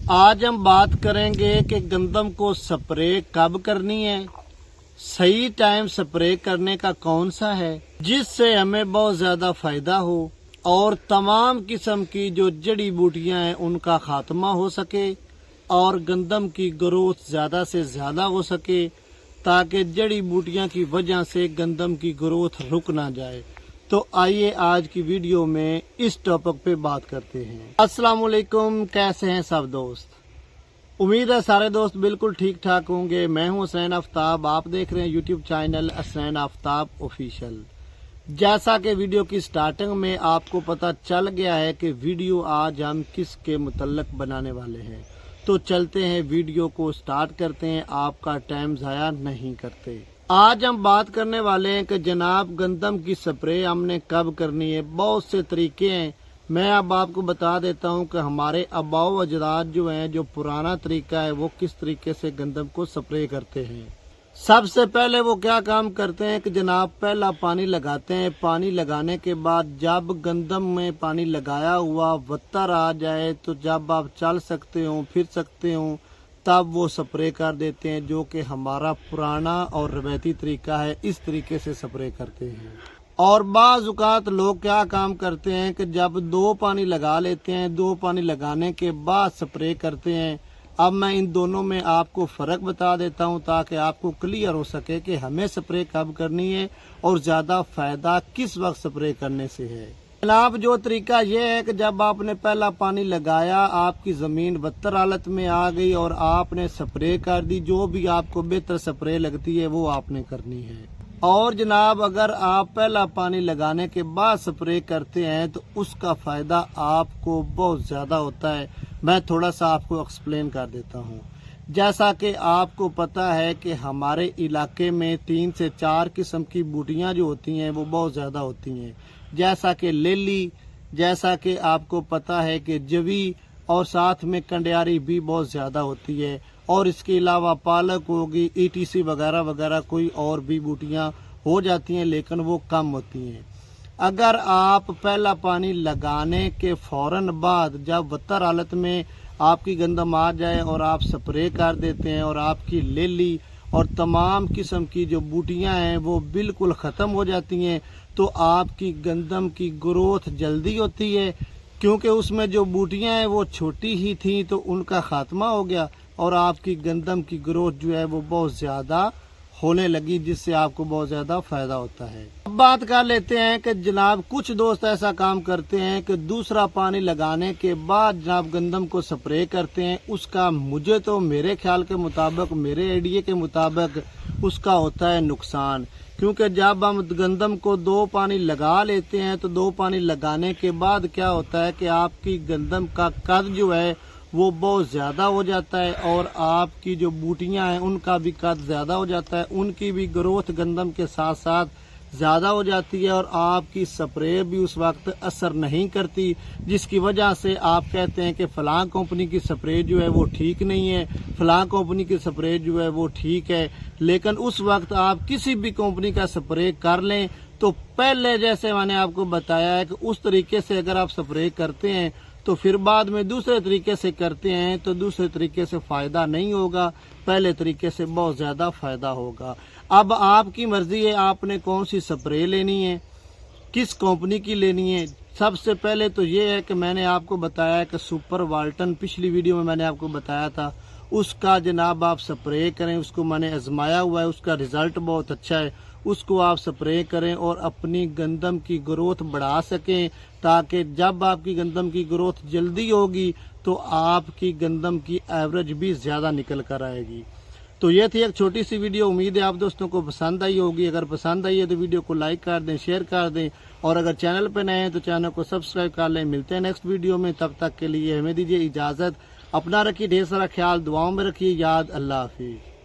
आज हम बात करेंगे कि गंदम को स्प्रे कब करनी है, सही टाइम स्प्रे करने का कौन सा है जिससे हमें बहुत ज्यादा फायदा हो और तमाम किस्म की जो जड़ी बूटियां हैं उनका खात्मा हो सके और गंदम की ग्रोथ ज्यादा से ज्यादा हो सके, ताकि जड़ी बूटियां की वजह से गंदम की ग्रोथ रुक ना जाए। तो आइए आज की वीडियो में इस टॉपिक पे बात करते हैं। अस्सलाम वालेकुम, कैसे हैं सब दोस्त? उम्मीद है सारे दोस्त बिल्कुल ठीक ठाक होंगे। मैं हूं हसनैन आफ्ताब, आप देख रहे हैं YouTube channel Hasnain Aftab official. जैसा कि वीडियो की स्टार्टिंग में आपको पता चल गया है कि वीडियो आज हम किसके मुतल्लक बनाने वाले हैं, तो चलते हैं वीडियो को स्टार्ट करते हैं, आपका टाइम ज़ाया नहीं करते। आज हम बात करने वाले हैं कि जनाब गंदम की स्प्रे हमने कब करनी है। बहुत से तरीके हैं, मैं अब आपको बता देता हूं कि हमारे आबाओ अजदाद जो हैं, जो पुराना तरीका है, वो किस तरीके से गंदम को स्प्रे करते हैं। सबसे पहले वो क्या काम करते हैं कि जनाब पहला पानी लगाते हैं। पानी लगाने के बाद जब गंदम में पानी लगाया हुआ वत्तर आ जाए, तो जब आप चल सकते हो, फिर सकते हो, तब वो स्प्रे कर देते हैं, जो कि हमारा पुराना और रवायती तरीका है। इस तरीके से स्प्रे करते हैं। और बाज़ औक़ात लोग क्या काम करते हैं कि जब दो पानी लगा लेते हैं, दो पानी लगाने के बाद स्प्रे करते हैं। अब मैं इन दोनों में आपको फ़र्क बता देता हूं, ताकि आपको क्लियर हो सके कि हमें स्प्रे कब करनी है और ज़्यादा फ़ायदा किस वक्त स्प्रे करने से है। जनाब जो तरीका ये है कि जब आपने पहला पानी लगाया, आपकी ज़मीन बदतर हालत में आ गई और आपने स्प्रे कर दी, जो भी आपको बेहतर स्प्रे लगती है वो आपने करनी है। और जनाब अगर आप पहला पानी लगाने के बाद स्प्रे करते हैं तो उसका फ़ायदा आपको बहुत ज़्यादा होता है। मैं थोड़ा सा आपको एक्सप्लेन कर देता हूँ। जैसा कि आपको पता है कि हमारे इलाके में 3 से 4 किस्म की बूटियाँ जो होती हैं वो बहुत ज़्यादा होती हैं, जैसा कि लेली, जैसा कि आपको पता है कि जवी, और साथ में कंडियारी भी बहुत ज़्यादा होती है। और इसके अलावा पालक होगी, ETC वगैरह वगैरह कोई और भी बूटियाँ हो जाती हैं, लेकिन वो कम होती हैं। अगर आप पहला पानी लगाने के फौरन बाद जब वत्तर हालत में आपकी गंदम आ जाए और आप स्प्रे कर देते हैं और आपकी लेली और तमाम किस्म की जो बूटियां हैं वो बिल्कुल ख़त्म हो जाती हैं, तो आपकी गंदम की ग्रोथ जल्दी होती है, क्योंकि उसमें जो बूटियां हैं वो छोटी ही थी, तो उनका खात्मा हो गया और आपकी गंदम की ग्रोथ जो है वो बहुत ज़्यादा होने लगी, जिससे आपको बहुत ज़्यादा फ़ायदा होता है। अब बात कर लेते हैं कि जनाब कुछ दोस्त ऐसा काम करते हैं कि दूसरा पानी लगाने के बाद जनाब गंदम को स्प्रे करते हैं। उसका मुझे तो मेरे ख्याल के मुताबिक, मेरे आइडिया के मुताबिक उसका होता है नुकसान, क्योंकि जब हम गंदम को 2 पानी लगा लेते हैं तो 2 पानी लगाने के बाद क्या होता है कि आपकी गंदम का कद जो है वो बहुत ज़्यादा हो जाता है और आपकी जो बूटियां हैं उनका भी कद ज़्यादा हो जाता है, उनकी भी ग्रोथ गंदम के साथ साथ ज़्यादा हो जाती है और आपकी स्प्रे भी उस वक्त असर नहीं करती, जिसकी वजह से आप कहते हैं कि फ़लाँ कंपनी की स्प्रे जो है वो ठीक नहीं है, फ़लाँ कंपनी की स्प्रे जो है वो ठीक है। लेकिन उस वक्त आप किसी भी कंपनी का स्प्रे कर लें तो पहले जैसे मैंने आपको बताया है कि उस तरीके से अगर आप स्प्रे करते हैं तो फिर बाद में दूसरे तरीके से करते हैं तो दूसरे तरीके से फ़ायदा नहीं होगा, पहले तरीके से बहुत ज़्यादा फ़ायदा होगा। अब आपकी मर्ज़ी है आपने कौन सी स्प्रे लेनी है, किस कंपनी की लेनी है। सबसे पहले तो ये है कि मैंने आपको बताया कि सुपर वाल्टन, पिछली वीडियो में मैंने आपको बताया था, उसका जनाब आप स्प्रे करें। उसको मैंने आजमाया हुआ है, उसका रिज़ल्ट बहुत अच्छा है। उसको आप स्प्रे करें और अपनी गंदम की ग्रोथ बढ़ा सकें, ताकि जब आपकी गंदम की ग्रोथ जल्दी होगी तो आपकी गंदम की एवरेज भी ज़्यादा निकल कर आएगी। तो ये थी एक छोटी सी वीडियो, उम्मीद है आप दोस्तों को पसंद आई होगी। अगर पसंद आई है तो वीडियो को लाइक कर दें, शेयर कर दें, और अगर चैनल पर नए हैं तो चैनल को सब्सक्राइब कर लें। मिलते हैं नेक्स्ट वीडियो में, तब तक के लिए हमें दीजिए इजाज़त। अपना रखिए ढेर सारा ख्याल, दुआओं में रखिए याद। अल्लाह हाफिज़।